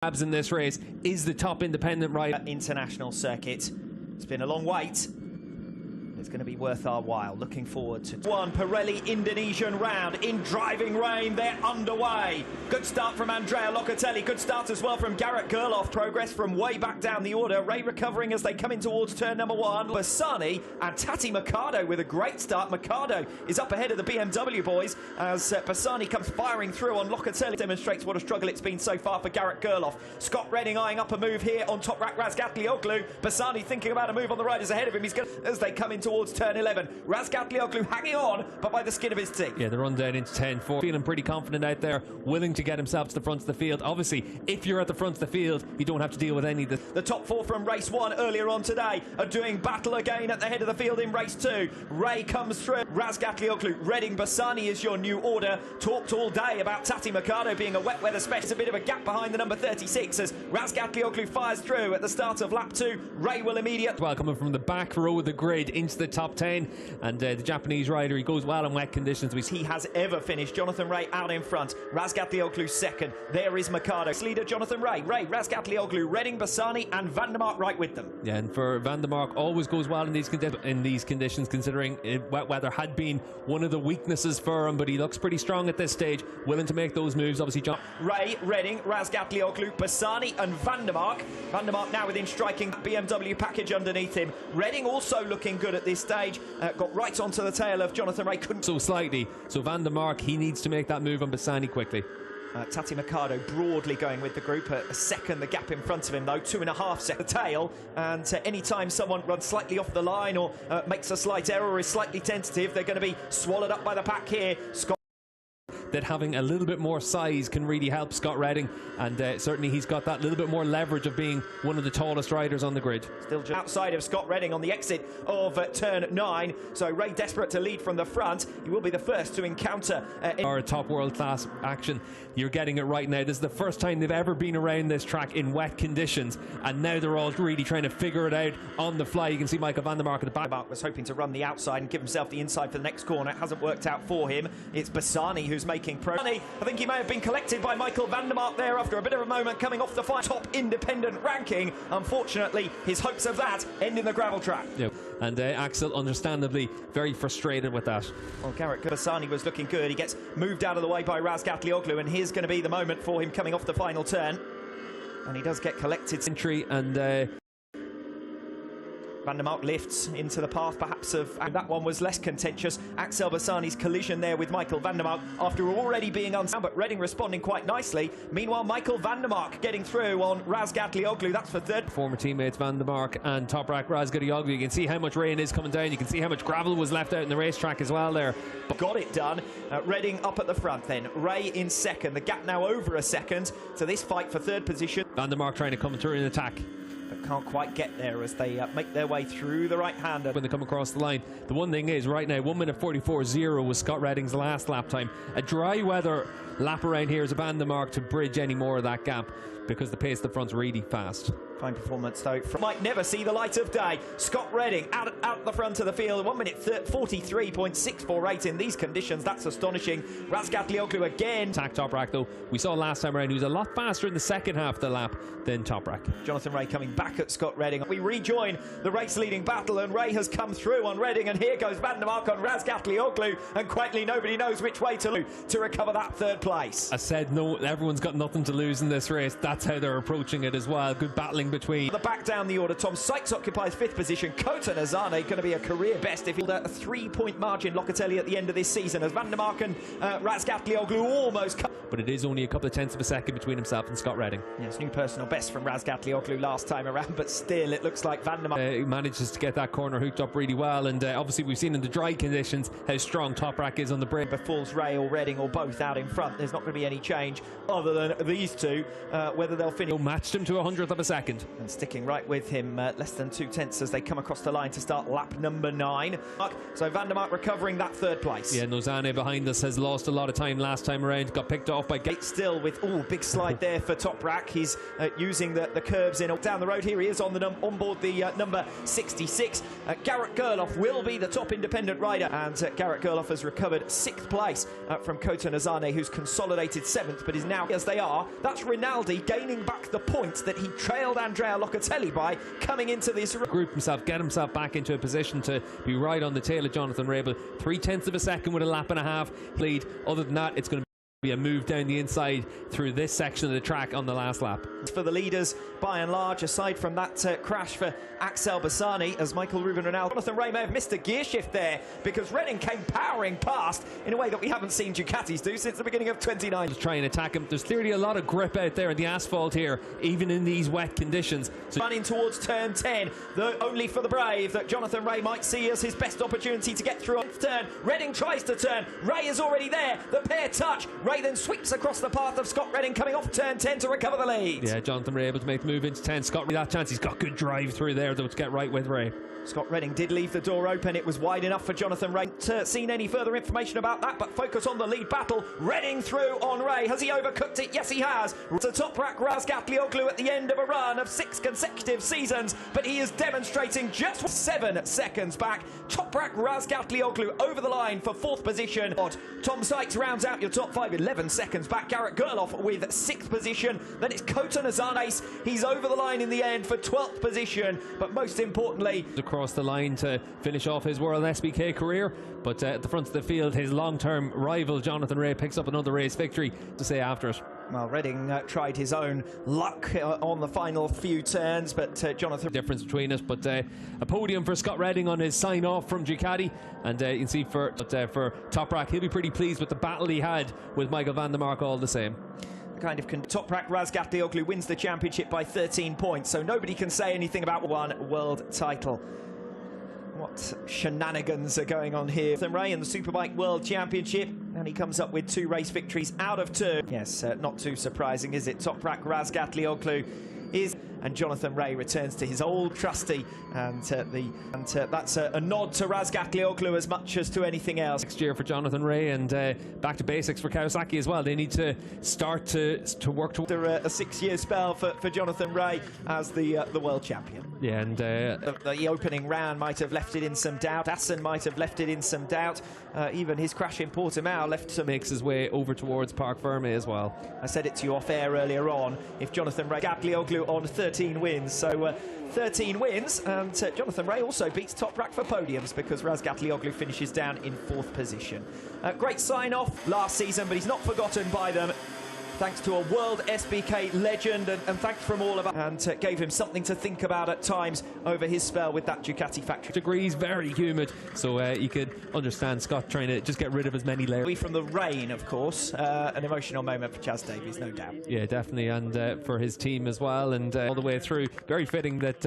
Abs in this race is the top independent rider. International circuit. It's been a long wait. It's going to be worth our while. Looking forward to one Pirelli Indonesian round in driving rain. They're underway. Good start from Andrea Locatelli. Good start as well from Garrett Gerloff. Progress from way back down the order. Ray recovering as they come in towards turn number 1. Bassani and Tati Mercado with a great start. Mercado is up ahead of the BMW boys as Bassani comes firing through on Locatelli. Demonstrates what a struggle it's been so far for Garrett Gerloff. Scott Redding eyeing up a move here on top rack. Razgatlioglu. Bassani thinking about a move on the riders ahead of him. He's going as they come in towards turn 11. Razgatlioglu hanging on, but by the skin of his teeth. Yeah, the run down into 10-4. Feeling pretty confident out there, willing to get himself to the front of the field. Obviously, if you're at the front of the field, you don't have to deal with any of the top 4 from race 1 earlier on today are doing battle again at the head of the field in race 2. Ray comes through. Razgatlioglu, Redding, Bassani is your new order. Talked all day about Tati Mercado being a wet weather specialist. A bit of a gap behind the number 36 as Razgatlioglu fires through at the start of lap 2. Ray will immediately... Well, coming from the back row of the grid into the top 10, and the Japanese rider, he goes well in wet conditions. He has ever finished. Jonathan Ray out in front. Razgatlioglu second. There is Mercado. Leader Jonathan Ray. Razgatlioglu, Redding, Bassani and Van der Mark right with them. Yeah, and for Van der Mark, always goes well in these conditions, considering wet weather had been one of the weaknesses for him, but he looks pretty strong at this stage, willing to make those moves. Obviously, John Ray, Redding, Razgatlioglu, Bassani and Van der Mark. Van der Mark now within striking BMW package underneath him. Redding also looking good at this stage. Got right onto the tail of Jonathan Ray. Couldn't so slightly. So Van der Mark, he needs to make that move on Bassani quickly. Tati Mercado broadly going with the group. A second the gap in front of him though, 2.5 seconds. The tail, and any time someone runs slightly off the line or makes a slight error or is slightly tentative, they're going to be swallowed up by the pack here. That having a little bit more size can really help Scott Redding, and certainly he's got that little bit more leverage of being one of the tallest riders on the grid. Still just outside of Scott Redding on the exit of turn 9, so Ray desperate to lead from the front. He will be the first to encounter our top world-class action. You're getting it right now. This is the first time they've ever been around this track in wet conditions, and now they're all really trying to figure it out on the fly. You can see Michael Van der Mark at the back. Van der Mark was hoping to run the outside and give himself the inside for the next corner. It hasn't worked out for him. It's Bassani who's making I think he may have been collected by Michael Van der Mark there after a bit of a moment coming off the top independent ranking. Unfortunately, his hopes of that end in the gravel trap. Yep. And Axel, understandably, very frustrated with that. Well, Garrett Bassani was looking good. He gets moved out of the way by Razgatlioglu, and here's going to be the moment for him coming off the final turn. And he does get collected. Entry and... Van der Mark lifts into the path perhaps of, and that one was less contentious. Axel Bassani's collision there with Michael Van der Mark after already being unsound, but Redding responding quite nicely. Meanwhile, Michael Van der Mark getting through on Razgatlioglu. That's for third. Former teammates Van der Mark and Toprak Razgatlioglu. You can see how much rain is coming down. You can see how much gravel was left out in the racetrack as well there. But got it done. Redding up at the front then. Ray in second. The gap now over a second to this fight for third position. Van der Mark trying to come through in attack, but can't quite get there as they make their way through the right-hander. When they come across the line, the one thing is right now 1 minute 44.0 was Scott Redding's last lap time. A dry weather lap around here is a Van der Mark to bridge any more of that gap, because the pace of the front's really fast. Fine performance though. Might never see the light of day. Scott Redding out the front of the field. 1 minute 43.648 in these conditions. That's astonishing. Razgatlioglu again. Attack Toprak though. We saw last time around he was a lot faster in the second half of the lap than Toprak. Jonathan Ray coming back at Scott Redding. We rejoin the race leading battle, and Ray has come through on Redding, and here goes Van der Mark on Razgatlioglu, and quietly nobody knows which way to recover that third place. I said no, everyone's got nothing to lose in this race. That's how they're approaching it as well. Good battling between. The back down the order, Tom Sykes occupies 5th position. Kota Nazane going to be a career best if he'll a 3-point margin. Locatelli at the end of this season as Van der Mark and Razgatlioglu almost. But it is only a couple of tenths of a second between himself and Scott Redding. Yes, new personal best from Razgatlioglu last time around, but still it looks like Van der Mark manages to get that corner hooked up really well, and obviously we've seen in the dry conditions how strong Toprak is on the brake. Falls Ray or Redding or both out in front. There's not going to be any change other than these two, whether they'll finish. Matched him to 100th of a second. And sticking right with him, less than 2 tenths as they come across the line to start lap number 9. So Van der Mark recovering that third place. Yeah, Nozane behind us has lost a lot of time last time around, got picked up off by still with big slide there for Toprak. He's using the curves in down the road. Here he is on the on board the number 66. Garrett Gerloff will be the top independent rider, and Garrett Gerloff has recovered 6th place from Kota Nazane, who's consolidated 7th, but is now, as they are, that's Rinaldi gaining back the points that he trailed Andrea Locatelli by coming into this group himself, get himself back into a position to be right on the tail of Jonathan Rabel. 0.3 of a second with a lap and a half lead. Other than that, it's going to be a move down the inside through this section of the track on the last lap. For the leaders, by and large, aside from that crash for Axel Bassani, as Michael Ruben Ronaldo. Jonathan Rea may have missed a gear shift there because Redding came powering past in a way that we haven't seen Ducatis do since the beginning of 29. Just try and attack him. There's clearly a lot of grip out there in the asphalt here, even in these wet conditions. So running towards turn 10, only for the brave that Jonathan Rea might see as his best opportunity to get through on turn. Redding tries to turn. Rea is already there. The pair touch. Rea then sweeps across the path of Scott Redding coming off turn 10 to recover the lead. Yeah, Jonathan Rea able to make the move into 10. Scott, that chance, he's got good drive through there though to get right with Rea. Scott Redding did leave the door open. It was wide enough for Jonathan Rea. Haven't seen any further information about that, but focus on the lead battle. Redding through on Rea. Has he overcooked it? Yes, he has. To Toprak Razgatlioglu at the end of a run of 6 consecutive seasons, but he is demonstrating just 7 seconds back. Toprak Razgatlioglu over the line for 4th position. Tom Sykes rounds out your top 5, 11 seconds back. Garrett Gerloff with 6th position. Then it's Kota Nazane. He's over the line in the end for 12th position, but most importantly, across the line to finish off his World SBK career, but at the front of the field, his long-term rival Jonathan Rea picks up another race victory to say after it. Well, Redding tried his own luck on the final few turns, but Jonathan... Difference between us, but a podium for Scott Redding on his sign-off from Ducati, and you can see for Toprak, he'll be pretty pleased with the battle he had with Michael van der Mark all the same. Toprak Razgatlioglu wins the championship by 13 points, so nobody can say anything about one world title. What shenanigans are going on here? Rea in the Superbike World Championship, and he comes up with 2 race victories out of 2. Yes, not too surprising, is it? Toprak Razgatlioglu is... And Jonathan Rea returns to his old trusty, and that's a nod to Razgatlioglu as much as to anything else. Next year for Jonathan Rea, and back to basics for Kawasaki as well. They need to start to work towards a 6-year spell for Jonathan Rea as the world champion. Yeah, and the opening round might have left it in some doubt. Assen might have left it in some doubt. Even his crash in Portimao left some... Makes his way over towards Parc Fermé as well. I said it to you off air earlier on. If Jonathan Rea, Razgatlioglu on 13 wins, so 13 wins, and Jonathan Rea also beats Toprak for podiums because Razgatlioglu finishes down in 4th position. Great sign-off last season, but he's not forgotten by them. Thanks to a World SBK legend, and thanks from all of us, and gave him something to think about at times over his spell with that Ducati factory. Degrees, very humid, so you could understand Scott trying to just get rid of as many layers. From the rain, of course, an emotional moment for Chaz Davies, no doubt. Yeah, definitely, and for his team as well, and all the way through. Very fitting that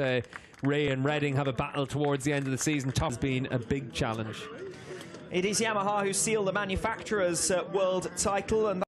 Rea and Redding have a battle towards the end of the season. Top's been a big challenge. It is Yamaha who seal the manufacturer's world title, and